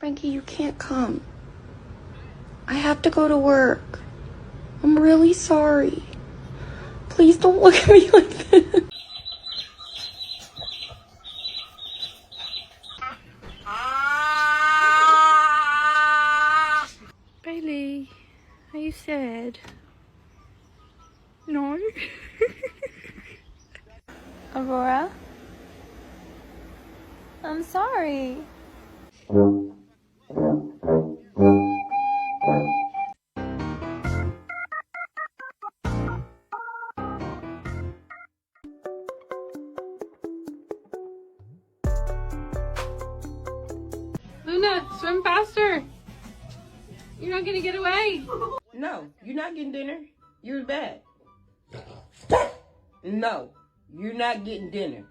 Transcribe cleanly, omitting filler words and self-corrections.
Frankie, you can't come. I have to go to work. I'm really sorry. Please don't look at me like this. Bailey, are you sad? No? Aurora? I'm sorry. Luna, swim faster. You're not gonna get away. No, you're not getting dinner. You're bad. No, you're not getting dinner.